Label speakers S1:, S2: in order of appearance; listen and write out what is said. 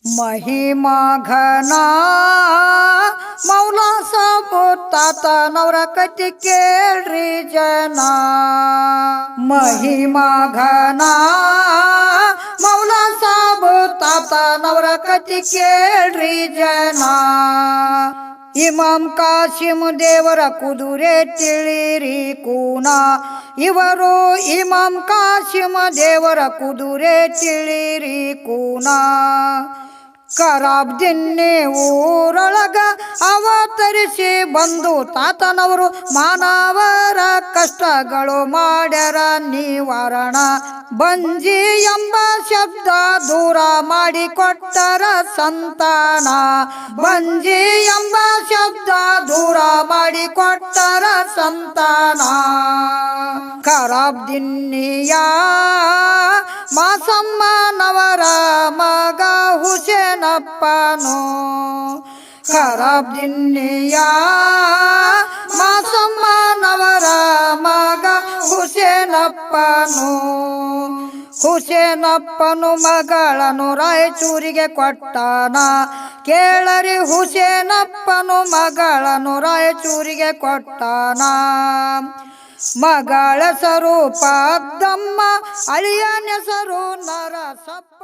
S1: महिमा घना मौला साबो तातनवರ ಕತಿ ಕೇಳ್ರಿ ಜನ महिमा घना मौला साबो तातनवರ ಕತಿ ಕೇಳ್ರಿ ಜನ ಇಮಾಮ್ ಕಾಸಿಂ ದೇವರ ಕುದುರೆ ತಿಳಿರಿ ಕೂನ ಇವರು ಇಮಾಮ್ ಕಾಸಿಂ ದೇವರ ಕುದುರೆ ತಿಳಿರಿ ಕೂನ ಕರಾಬ್ದಿನ್ನಿ ಊರೊಳಗ ಅವತರಿಸಿ ಬಂದು ತಾತನವರು ಮಾನವರ ಕಷ್ಟಗಳು ಮಾಡ್ಯಾರ ನಿವಾರಣ ಬಂಜಿ ಎಂಬ ಶಬ್ದ ದೂರ ಮಾಡಿಕೊಟ್ಟರ ಸಂತಾನ ಬಂಜಿ ಎಂಬ ಶಬ್ದ ದೂರ ಮಾಡಿಕೊಟ್ಟರ ಸಂತಾನ ಕರಾಬ್ದಿನ್ನಿಯ ಮಾಸಮ್ಮನವರ ಮಗ ಹುಸೇನಪ್ಪನು ಕರಾಬ್ದಿನ್ನಿಯ ಮಾಸಮ್ಮನವರ ಮಗ ಹುಸೇನಪ್ಪನು ಹುಸೇನಪ್ಪನು ಮಗಳನ್ನು ರಾಯಚೂರಿಗೆ ಕೊಟ್ಟಾನ ಕೇಳರಿ ಹುಸೇನಪ್ಪನು ಮಗಳನ್ನು ರಾಯಚೂರಿಗೆ ಕೊಟ್ಟಾನ ಮಗಳ ಹೆಸರು ಪದ್ದಮ್ಮ ಅಳಿಯನ ಹೆಸರು ನರಸಪ್ಪ